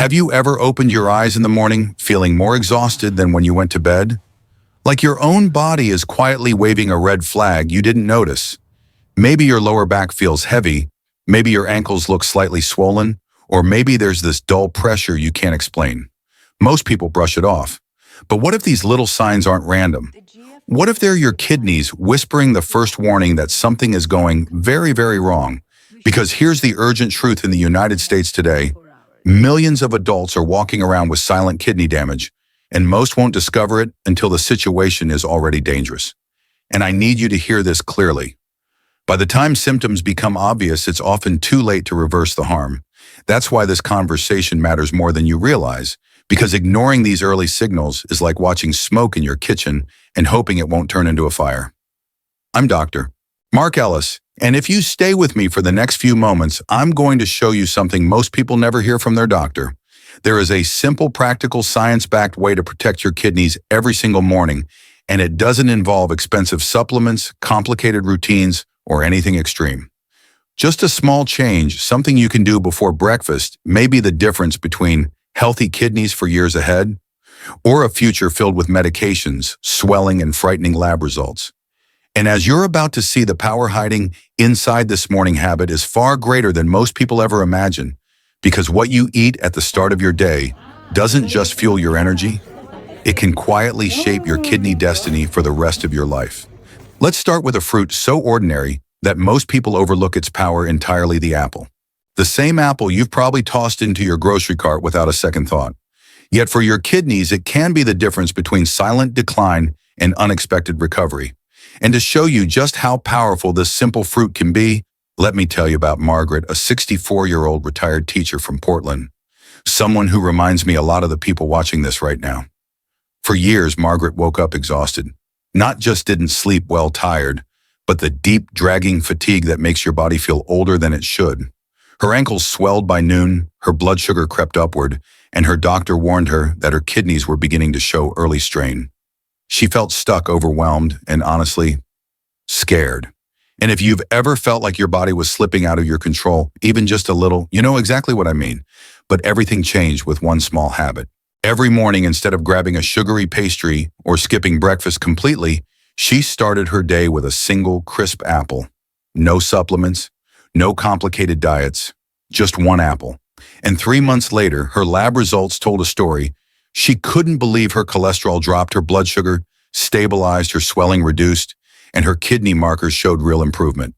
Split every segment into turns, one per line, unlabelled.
Have you ever opened your eyes in the morning feeling more exhausted than when you went to bed? Like your own body is quietly waving a red flag you didn't notice. Maybe your lower back feels heavy, maybe your ankles look slightly swollen, or maybe there's this dull pressure you can't explain. Most people brush it off. But what if these little signs aren't random? What if they're your kidneys whispering the first warning that something is going very, very wrong? Because here's the urgent truth in the United States today. Millions of adults are walking around with silent kidney damage, and most won't discover it until the situation is already dangerous. And I need you to hear this clearly. By the time symptoms become obvious, it's often too late to reverse the harm. That's why this conversation matters more than you realize, because ignoring these early signals is like watching smoke in your kitchen and hoping it won't turn into a fire. I'm Dr. Mark Ellis, and if you stay with me for the next few moments, I'm going to show you something most people never hear from their doctor. There is a simple, practical, science-backed way to protect your kidneys every single morning, and it doesn't involve expensive supplements, complicated routines, or anything extreme. Just a small change, something you can do before breakfast, may be the difference between healthy kidneys for years ahead or a future filled with medications, swelling, and frightening lab results. And as you're about to see, the power hiding inside this morning habit is far greater than most people ever imagine, because what you eat at the start of your day doesn't just fuel your energy, it can quietly shape your kidney destiny for the rest of your life. Let's start with a fruit so ordinary that most people overlook its power entirely: the apple. The same apple you've probably tossed into your grocery cart without a second thought. Yet for your kidneys, it can be the difference between silent decline and unexpected recovery. And to show you just how powerful this simple fruit can be, let me tell you about Margaret, a 64-year-old retired teacher from Portland. Someone who reminds me a lot of the people watching this right now. For years, Margaret woke up exhausted. Not just didn't sleep well, tired, but the deep, dragging fatigue that makes your body feel older than it should. Her ankles swelled by noon, her blood sugar crept upward, and her doctor warned her that her kidneys were beginning to show early strain. She felt stuck, overwhelmed, and honestly, scared. And if you've ever felt like your body was slipping out of your control, even just a little, you know exactly what I mean. But everything changed with one small habit. Every morning, instead of grabbing a sugary pastry or skipping breakfast completely, she started her day with a single crisp apple. No supplements, no complicated diets, just one apple. And 3 months later, her lab results told a story. She couldn't believe her cholesterol dropped, her blood sugar stabilized, her swelling reduced, and her kidney markers showed real improvement.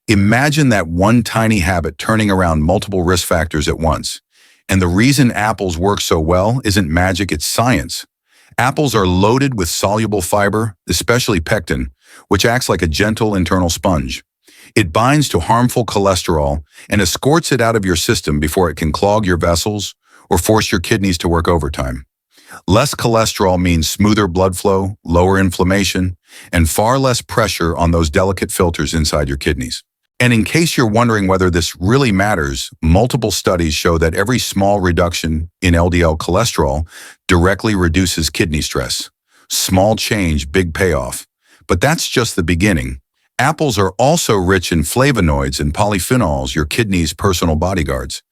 Imagine that one tiny habit turning around multiple risk factors at once. And the reason apples work so well isn't magic, it's science. Apples are loaded with soluble fiber, especially pectin, which acts like a gentle internal sponge. It binds to harmful cholesterol and escorts it out of your system before it can clog your vessels or force your kidneys to work overtime. Less cholesterol means smoother blood flow, lower inflammation, and far less pressure on those delicate filters inside your kidneys. And in case you're wondering whether this really matters, multiple studies show that every small reduction in LDL cholesterol directly reduces kidney stress. Small change, big payoff. But that's just the beginning. Apples are also rich in flavonoids and polyphenols, your kidney's personal bodyguards.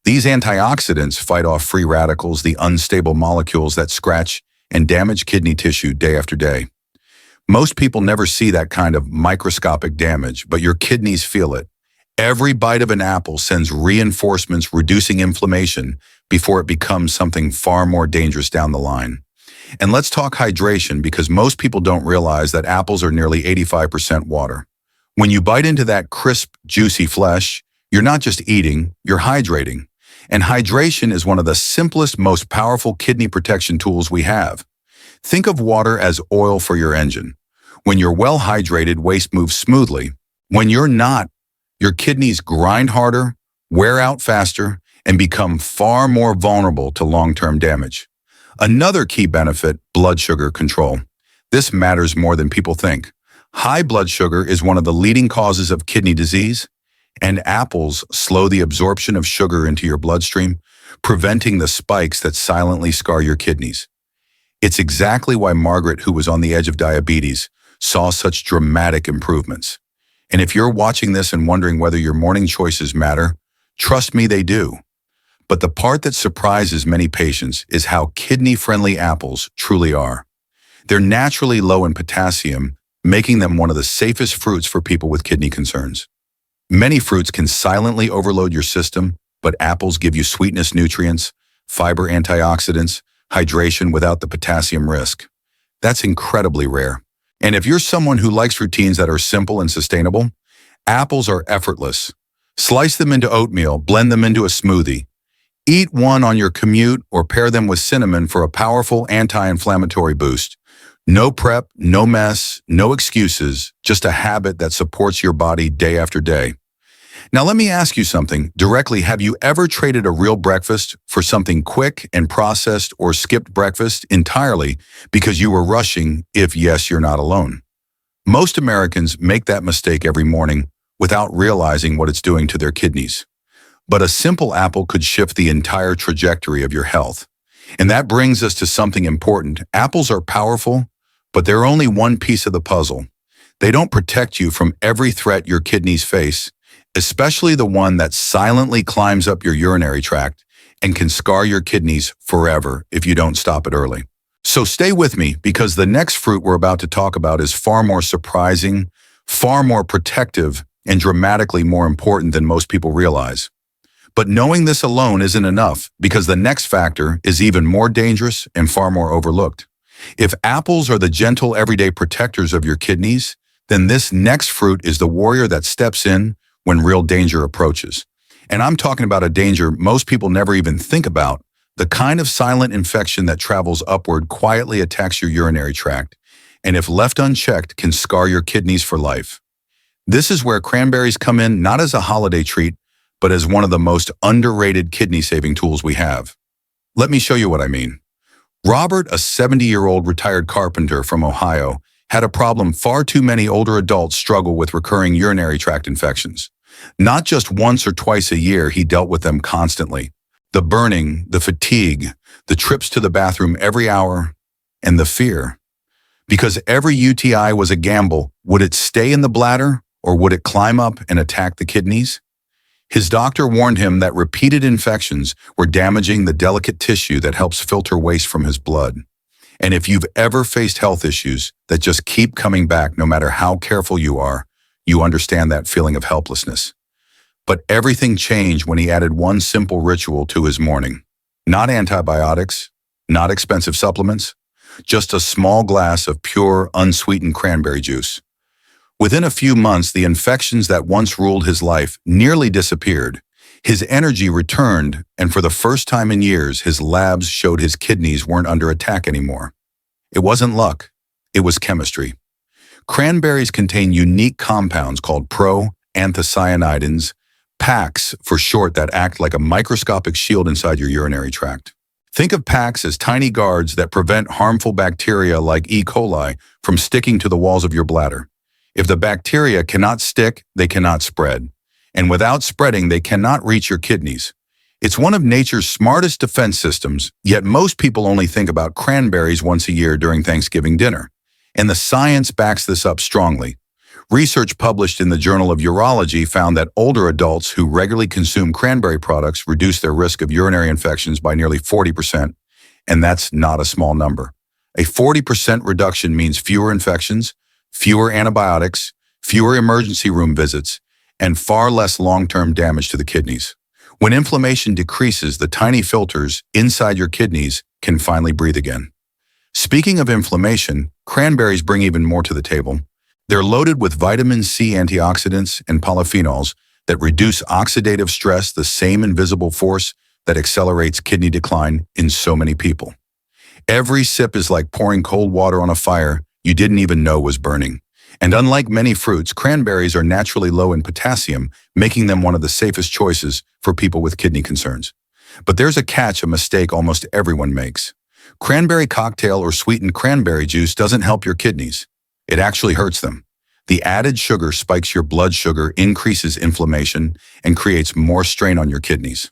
These antioxidants fight off free radicals, the unstable molecules that scratch and damage kidney tissue day after day. Most people never see that kind of microscopic damage, but your kidneys feel it. Every bite of an apple sends reinforcements reducing inflammation before it becomes something far more dangerous down the line. And let's talk hydration, because most people don't realize that apples are nearly 85% water. When you bite into that crisp, juicy flesh, you're not just eating, you're hydrating. And hydration is one of the simplest, most powerful kidney protection tools we have. Think of water as oil for your engine. When you're well hydrated, waste moves smoothly. When you're not, your kidneys grind harder, wear out faster, and become far more vulnerable to long-term damage. Another key benefit: blood sugar control. This matters more than people think. High blood sugar is one of the leading causes of kidney disease, and apples slow the absorption of sugar into your bloodstream, preventing the spikes that silently scar your kidneys. It's exactly why Margaret, who was on the edge of diabetes, saw such dramatic improvements. And if you're watching this and wondering whether your morning choices matter, trust me, they do. But the part that surprises many patients is how kidney-friendly apples truly are. They're naturally low in potassium, making them one of the safest fruits for people with kidney concerns. Many fruits can silently overload your system, but apples give you sweetness nutrients, fiber antioxidants, hydration without the potassium risk. That's incredibly rare. And if you're someone who likes routines that are simple and sustainable, apples are effortless. Slice them into oatmeal, blend them into a smoothie. Eat one on your commute or pair them with cinnamon for a powerful anti-inflammatory boost. No prep, no mess, no excuses, just a habit that supports your body day after day. Now let me ask you something directly. Have you ever traded a real breakfast for something quick and processed, or skipped breakfast entirely because you were rushing? If yes, you're not alone. Most Americans make that mistake every morning without realizing what it's doing to their kidneys. But a simple apple could shift the entire trajectory of your health. And that brings us to something important. Apples are powerful, but they're only one piece of the puzzle. They don't protect you from every threat your kidneys face, especially the one that silently climbs up your urinary tract and can scar your kidneys forever if you don't stop it early. So stay with me, because the next fruit we're about to talk about is far more surprising, far more protective, and dramatically more important than most people realize. But knowing this alone isn't enough, because the next factor is even more dangerous and far more overlooked. If apples are the gentle everyday protectors of your kidneys, then this next fruit is the warrior that steps in when real danger approaches. And I'm talking about a danger most people never even think about, the kind of silent infection that travels upward, quietly attacks your urinary tract, and if left unchecked, can scar your kidneys for life. This is where cranberries come in, not as a holiday treat, but as one of the most underrated kidney-saving tools we have. Let me show you what I mean. Robert, a 70-year-old retired carpenter from Ohio, had a problem far too many older adults struggle with: recurring urinary tract infections. Not just once or twice a year, he dealt with them constantly. The burning, the fatigue, the trips to the bathroom every hour, and the fear. Because every UTI was a gamble. Would it stay in the bladder, or would it climb up and attack the kidneys? His doctor warned him that repeated infections were damaging the delicate tissue that helps filter waste from his blood. And if you've ever faced health issues that just keep coming back no matter how careful you are, you understand that feeling of helplessness. But everything changed when he added one simple ritual to his morning. Not antibiotics, not expensive supplements, just a small glass of pure, unsweetened cranberry juice. Within a few months, the infections that once ruled his life nearly disappeared. His energy returned, and for the first time in years, his labs showed his kidneys weren't under attack anymore. It wasn't luck, it was chemistry. Cranberries contain unique compounds called pro-anthocyanidins, PACs for short, that act like a microscopic shield inside your urinary tract. Think of PACs as tiny guards that prevent harmful bacteria like E. coli from sticking to the walls of your bladder. If the bacteria cannot stick, they cannot spread. And without spreading, they cannot reach your kidneys. It's one of nature's smartest defense systems, yet most people only think about cranberries once a year during Thanksgiving dinner. And the science backs this up strongly. Research published in the Journal of Urology found that older adults who regularly consume cranberry products reduce their risk of urinary infections by nearly 40%. And that's not a small number. A 40% reduction means fewer infections, fewer antibiotics, fewer emergency room visits, and far less long-term damage to the kidneys. When inflammation decreases, the tiny filters inside your kidneys can finally breathe again. Speaking of inflammation, cranberries bring even more to the table. They're loaded with vitamin C antioxidants and polyphenols that reduce oxidative stress, the same invisible force that accelerates kidney decline in so many people. Every sip is like pouring cold water on a fire you didn't even know was burning. And unlike many fruits, cranberries are naturally low in potassium, making them one of the safest choices for people with kidney concerns. But there's a catch, a mistake almost everyone makes. Cranberry cocktail or sweetened cranberry juice doesn't help your kidneys. It actually hurts them. The added sugar spikes your blood sugar, increases inflammation, and creates more strain on your kidneys.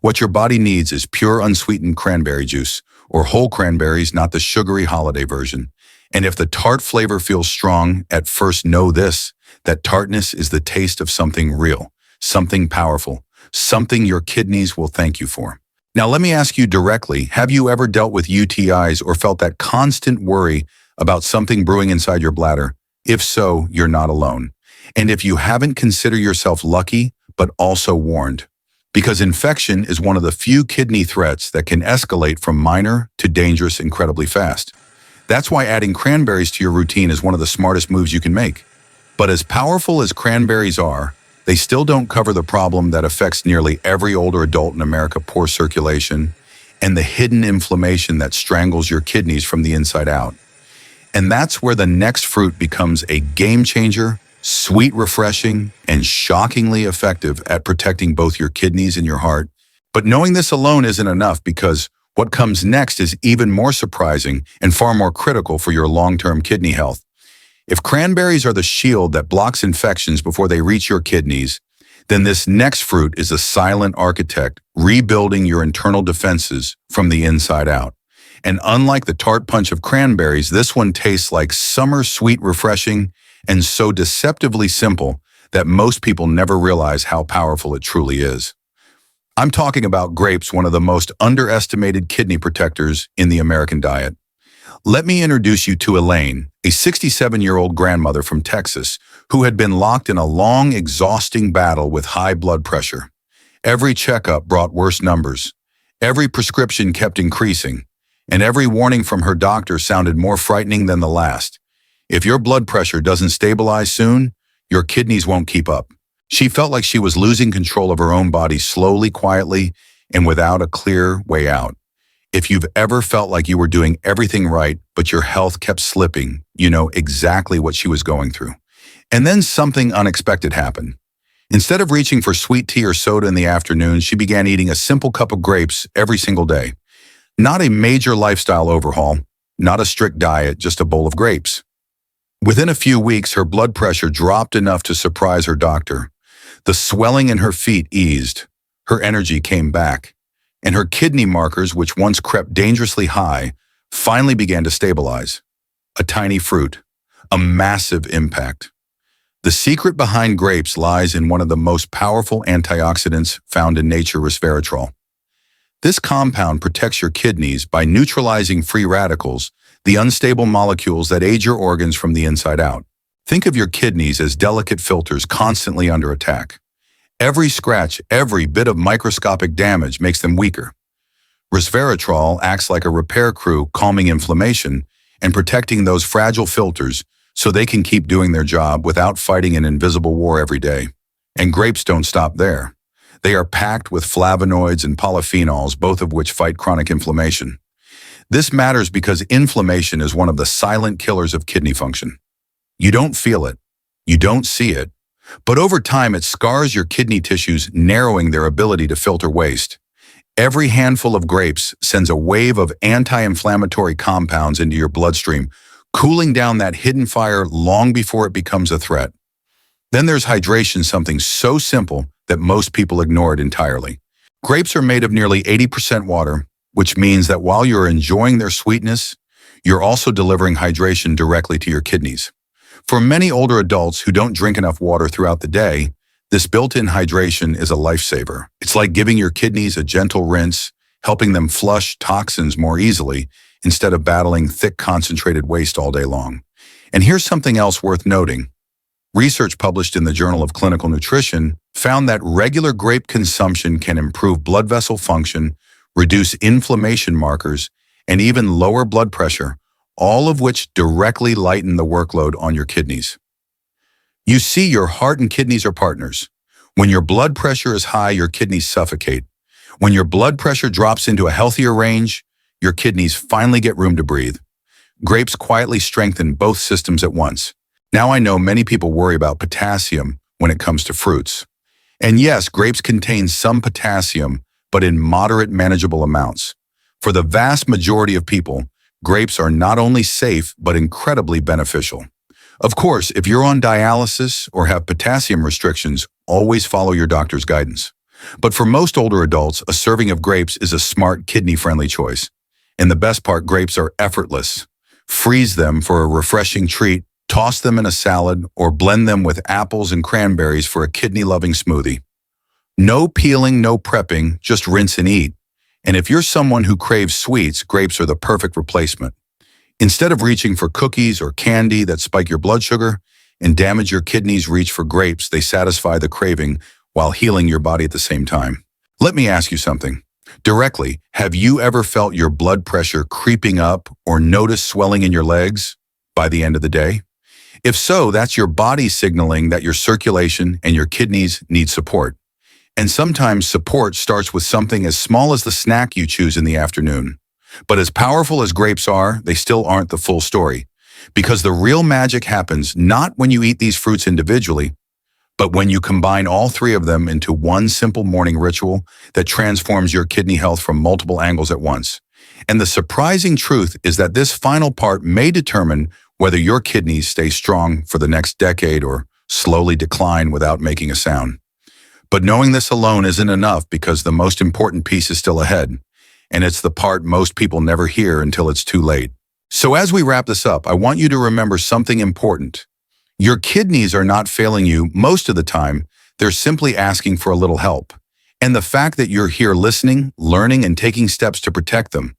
What your body needs is pure unsweetened cranberry juice, or whole cranberries, not the sugary holiday version. And if the tart flavor feels strong at first, know this: that tartness is the taste of something real, something powerful, something your kidneys will thank you for. Now let me ask you directly, have you ever dealt with UTIs or felt that constant worry about something brewing inside your bladder? If so, you're not alone. And if you haven't, consider yourself lucky, but also warned. Because infection is one of the few kidney threats that can escalate from minor to dangerous incredibly fast. That's why adding cranberries to your routine is one of the smartest moves you can make. But as powerful as cranberries are, they still don't cover the problem that affects nearly every older adult in America: poor circulation and the hidden inflammation that strangles your kidneys from the inside out. And that's where the next fruit becomes a game changer, sweet, refreshing, and shockingly effective at protecting both your kidneys and your heart. But knowing this alone isn't enough, because what comes next is even more surprising and far more critical for your long-term kidney health. If cranberries are the shield that blocks infections before they reach your kidneys, then this next fruit is a silent architect rebuilding your internal defenses from the inside out. And unlike the tart punch of cranberries, this one tastes like summer sweet, refreshing, and so deceptively simple that most people never realize how powerful it truly is. I'm talking about grapes, one of the most underestimated kidney protectors in the American diet. Let me introduce you to Elaine, a 67-year-old grandmother from Texas who had been locked in a long, exhausting battle with high blood pressure. Every checkup brought worse numbers. Every prescription kept increasing, and every warning from her doctor sounded more frightening than the last. If your blood pressure doesn't stabilize soon, your kidneys won't keep up. She felt like she was losing control of her own body slowly, quietly, and without a clear way out. If you've ever felt like you were doing everything right, but your health kept slipping, you know exactly what she was going through. And then something unexpected happened. Instead of reaching for sweet tea or soda in the afternoon, she began eating a simple cup of grapes every single day. Not a major lifestyle overhaul, not a strict diet, just a bowl of grapes. Within a few weeks, her blood pressure dropped enough to surprise her doctor. The swelling in her feet eased, her energy came back, and her kidney markers, which once crept dangerously high, finally began to stabilize. A tiny fruit, a massive impact. The secret behind grapes lies in one of the most powerful antioxidants found in nature: resveratrol. This compound protects your kidneys by neutralizing free radicals, the unstable molecules that age your organs from the inside out. Think of your kidneys as delicate filters constantly under attack. Every scratch, every bit of microscopic damage makes them weaker. Resveratrol acts like a repair crew, calming inflammation and protecting those fragile filters so they can keep doing their job without fighting an invisible war every day. And grapes don't stop there. They are packed with flavonoids and polyphenols, both of which fight chronic inflammation. This matters because inflammation is one of the silent killers of kidney function. You don't feel it, you don't see it, but over time it scars your kidney tissues, narrowing their ability to filter waste. Every handful of grapes sends a wave of anti-inflammatory compounds into your bloodstream, cooling down that hidden fire long before it becomes a threat. Then there's hydration, something so simple that most people ignore it entirely. Grapes are made of nearly 80% water, which means that while you're enjoying their sweetness, you're also delivering hydration directly to your kidneys. For many older adults who don't drink enough water throughout the day, this built-in hydration is a lifesaver. It's like giving your kidneys a gentle rinse, helping them flush toxins more easily instead of battling thick, concentrated waste all day long. And here's something else worth noting. Research published in the Journal of Clinical Nutrition found that regular grape consumption can improve blood vessel function, reduce inflammation markers, and even lower blood pressure, all of which directly lighten the workload on your kidneys. You see, your heart and kidneys are partners. When your blood pressure is high, your kidneys suffocate. When your blood pressure drops into a healthier range, your kidneys finally get room to breathe. Grapes quietly strengthen both systems at once. Now I know many people worry about potassium when it comes to fruits. And yes, grapes contain some potassium, but in moderate, manageable amounts. For the vast majority of people, grapes are not only safe, but incredibly beneficial. Of course, if you're on dialysis or have potassium restrictions, always follow your doctor's guidance. But for most older adults, a serving of grapes is a smart, kidney-friendly choice. And the best part, grapes are effortless. Freeze them for a refreshing treat, toss them in a salad, or blend them with apples and cranberries for a kidney-loving smoothie. No peeling, no prepping, just rinse and eat. And if you're someone who craves sweets, grapes are the perfect replacement. Instead of reaching for cookies or candy that spike your blood sugar and damage your kidneys, reach for grapes. They satisfy the craving while healing your body at the same time. Let me ask you something. Directly, have you ever felt your blood pressure creeping up or noticed swelling in your legs by the end of the day? If so, that's your body signaling that your circulation and your kidneys need support. And sometimes support starts with something as small as the snack you choose in the afternoon. But as powerful as grapes are, they still aren't the full story. Because the real magic happens not when you eat these fruits individually, but when you combine all three of them into one simple morning ritual that transforms your kidney health from multiple angles at once. And the surprising truth is that this final part may determine whether your kidneys stay strong for the next decade or slowly decline without making a sound. But knowing this alone isn't enough, because the most important piece is still ahead. And it's the part most people never hear until it's too late. So as we wrap this up, I want you to remember something important. Your kidneys are not failing you most of the time. They're simply asking for a little help. And the fact that you're here listening, learning, and taking steps to protect them,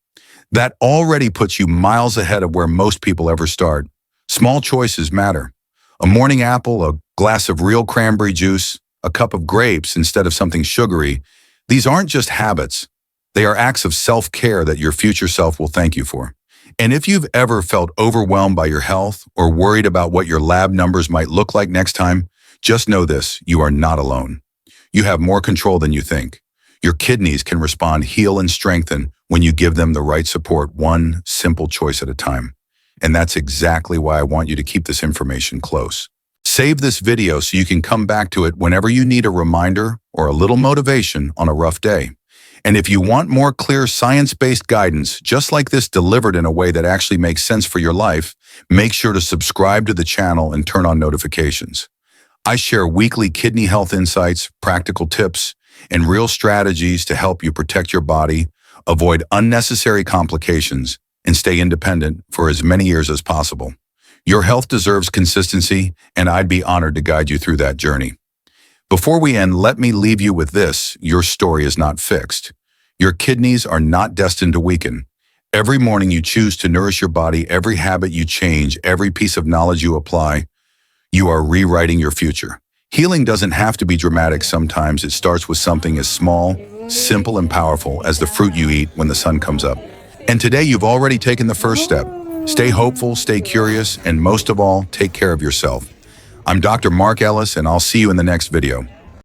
that already puts you miles ahead of where most people ever start. Small choices matter. A morning apple, a glass of real cranberry juice, a cup of grapes instead of something sugary. These aren't just habits. They are acts of self-care that your future self will thank you for. And if you've ever felt overwhelmed by your health or worried about what your lab numbers might look like next time, just know this: you are not alone. You have more control than you think. Your kidneys can respond, heal, and strengthen when you give them the right support, one simple choice at a time. And that's exactly why I want you to keep this information close. Save this video so you can come back to it whenever you need a reminder or a little motivation on a rough day. And if you want more clear science-based guidance, just like this, delivered in a way that actually makes sense for your life, make sure to subscribe to the channel and turn on notifications. I share weekly kidney health insights, practical tips, and real strategies to help you protect your body, avoid unnecessary complications, and stay independent for as many years as possible. Your health deserves consistency, and I'd be honored to guide you through that journey. Before we end, let me leave you with this: your story is not fixed. Your kidneys are not destined to weaken. Every morning you choose to nourish your body, every habit you change, every piece of knowledge you apply, you are rewriting your future. Healing doesn't have to be dramatic. Sometimes it starts with something as small, simple, and powerful as the fruit you eat when the sun comes up. And today you've already taken the first step. Stay hopeful, stay curious, and most of all, take care of yourself. I'm Dr. Mark Ellis, and I'll see you in the next video.